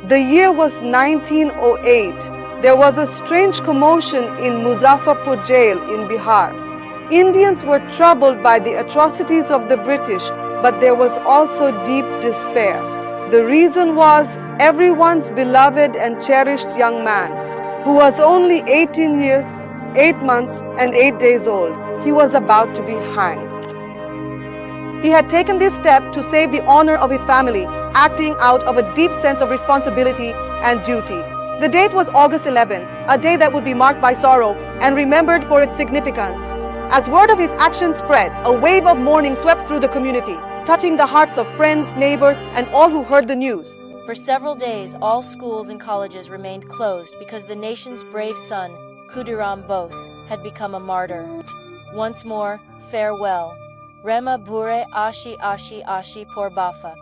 The year was 1908. There was a strange commotion in Muzaffarpur jail in Bihar. Indians were troubled by the atrocities of the British, but there was also deep despair. The reason was everyone's beloved and cherished young man, who was only 18 years, 8 months and 8 days old. He was about to be hanged. He had taken this step to save the honor of his family, acting out of a deep sense of responsibility and duty. The date was August 11, a day that would be marked by sorrow and remembered for its significance. As word of his actions spread, a wave of mourning swept through the community, touching the hearts of friends, neighbors, and all who heard the news. For several days, all schools and colleges remained closed because the nation's brave son, Khudiram Bose, had become a martyr. Once more, farewell. Rema Bure Ashi Ashi Ashi Porbafa.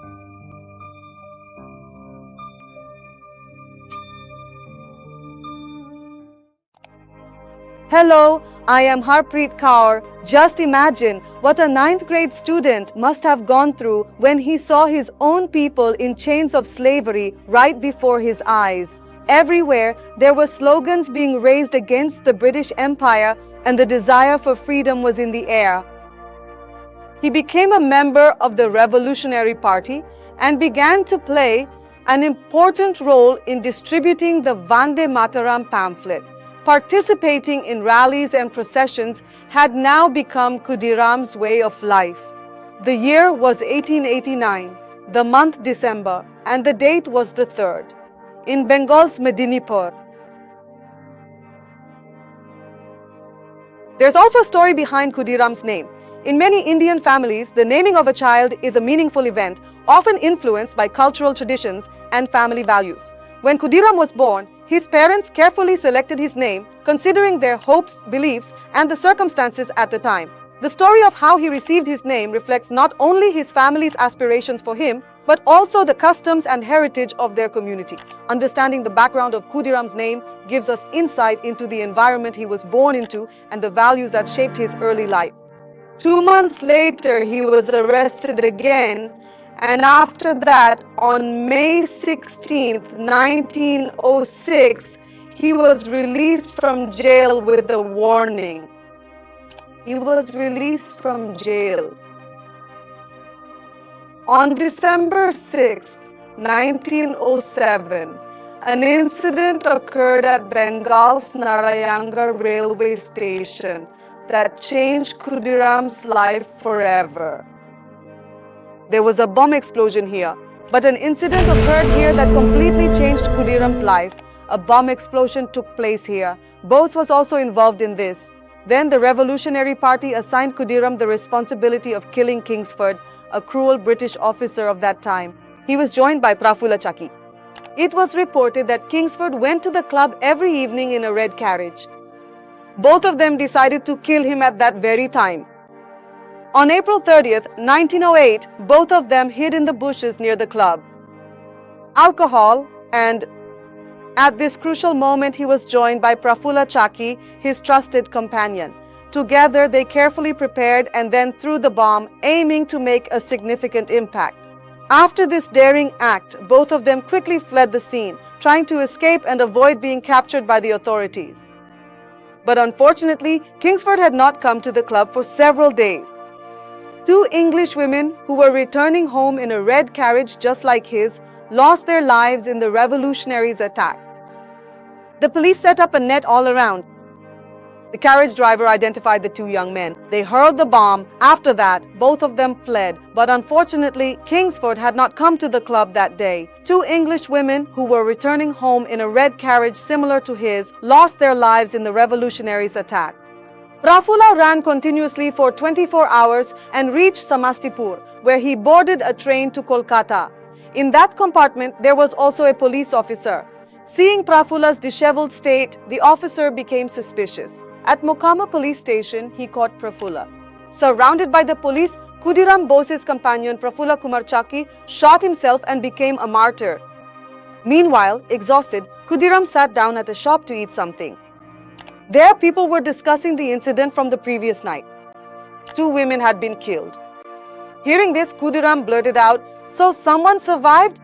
Hello, I am Harpreet Kaur. Just imagine what a 9th grade student must have gone through when he saw his own people in chains of slavery right before his eyes. Everywhere, there were slogans being raised against the British Empire, and the desire for freedom was in the air. He became a member of the Revolutionary Party and began to play an important role in distributing the Vande Mataram pamphlet. Participating in rallies and processions had now become Khudiram's way of life. The year was 1889, the month December, and the date was the 3rd, in Bengal's Medinipur. There's also a story behind Khudiram's name. In many Indian families, the naming of a child is a meaningful event, often influenced by cultural traditions and family values. When Khudiram was born, his parents carefully selected his name, considering their hopes, beliefs, and the circumstances at the time. The story of how he received his name reflects not only his family's aspirations for him, but also the customs and heritage of their community. Understanding the background of Khudiram's name gives us insight into the environment he was born into and the values that shaped his early life. 2 months later, he was arrested again, and after that, on May 16, 1906, he was released from jail with a warning. He was released from jail. On December 6, 1907, an incident occurred at Bengal's Narayanga railway station that changed Khudiram's life forever. There was a bomb explosion here, but an incident occurred here that completely changed Khudiram's life. A bomb explosion took place here. Bose was also involved in this. Then the Revolutionary Party assigned Khudiram the responsibility of killing Kingsford, a cruel British officer of that time. He was joined by Prafulla Chakki. It was reported that Kingsford went to the club every evening in a red carriage. Both of them decided to kill him at that very time. On April 30th, 1908, both of them hid in the bushes near the club. Alcohol, and at this crucial moment he was joined by Prafulla Chakki, his trusted companion. Together they carefully prepared and then threw the bomb, aiming to make a significant impact. After this daring act, both of them quickly fled the scene, trying to escape and avoid being captured by the authorities. But unfortunately, Kingsford had not come to the club for several days. 2 English women who were returning home in a red carriage just like his lost their lives in the revolutionaries' attack. The police set up a net all around. The carriage driver identified the 2 young men. They hurled the bomb. After that, both of them fled. But unfortunately, Kingsford had not come to the club that day. 2 English women who were returning home in a red carriage similar to his lost their lives in the revolutionaries' attack. Prafulla ran continuously for 24 hours and reached Samastipur, where he boarded a train to Kolkata. In that compartment, there was also a police officer. Seeing Prafulla's disheveled state, the officer became suspicious. At Mokama police station, he caught Prafulla. Surrounded by the police, Khudiram Bose's companion Prafulla Kumar Chakki shot himself and became a martyr. Meanwhile, exhausted, Khudiram sat down at a shop to eat something. There, people were discussing the incident from the previous night. 2 women had been killed. Hearing this, Khudiram blurted out, "So someone survived?"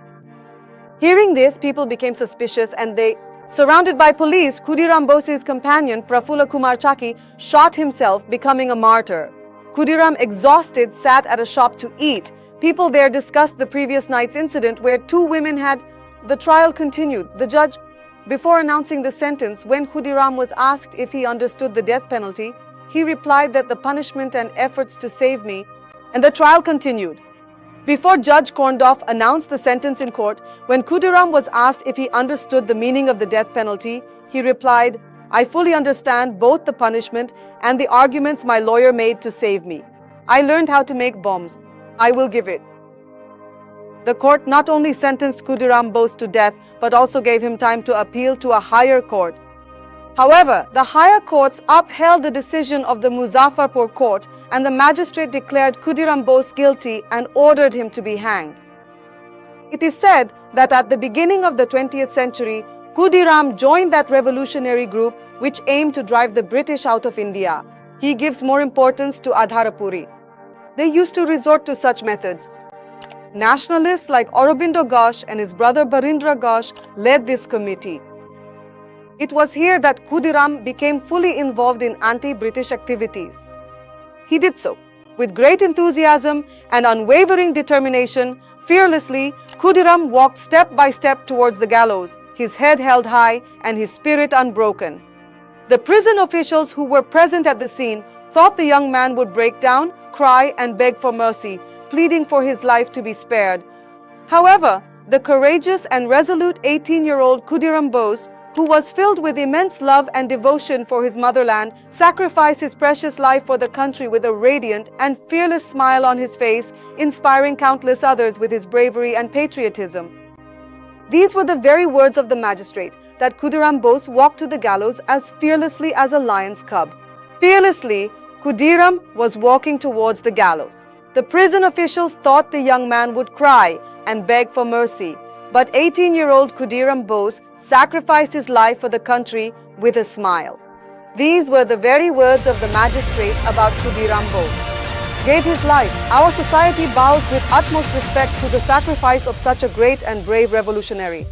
Hearing this, people became suspicious and they, surrounded by police, Khudiram Bose's companion, Prafulla Kumar Chaki, shot himself, becoming a martyr. Khudiram, exhausted, sat at a shop to eat. People there discussed the previous night's incident where two women had... The trial continued. The judge, before announcing the sentence, when Khudiram was asked if he understood the death penalty, he replied that the punishment and efforts to save me, and the trial continued. Before Judge Korndoff announced the sentence in court, when Khudiram was asked if he understood the meaning of the death penalty, he replied, "I fully understand both the punishment and the arguments my lawyer made to save me. I learned how to make bombs. I will give it." The court not only sentenced Khudiram Bose to death, but also gave him time to appeal to a higher court. However, the higher courts upheld the decision of the Muzaffarpur court, and the magistrate declared Khudiram Bose guilty and ordered him to be hanged. It is said that at the beginning of the 20th century, Khudiram joined that revolutionary group which aimed to drive the British out of India. He gives more importance to Adharapuri. They used to resort to such methods. Nationalists like Aurobindo Ghosh and his brother Barindra Ghosh led this committee. It was here that Khudiram became fully involved in anti-British activities. He did so. With great enthusiasm and unwavering determination, fearlessly, Khudiram walked step by step towards the gallows, his head held high and his spirit unbroken. The prison officials who were present at the scene thought the young man would break down, cry and beg for mercy, pleading for his life to be spared. However, the courageous and resolute 18-year-old Khudiram Bose, who was filled with immense love and devotion for his motherland, sacrificed his precious life for the country with a radiant and fearless smile on his face, inspiring countless others with his bravery and patriotism. These were the very words of the magistrate, that Khudiram Bose walked to the gallows as fearlessly as a lion's cub. Fearlessly, Khudiram was walking towards the gallows. The prison officials thought the young man would cry and beg for mercy, but 18-year-old Khudiram Bose sacrificed his life for the country with a smile. These were the very words of the magistrate about Khudiram Bose. Gave his life. Our society bows with utmost respect to the sacrifice of such a great and brave revolutionary.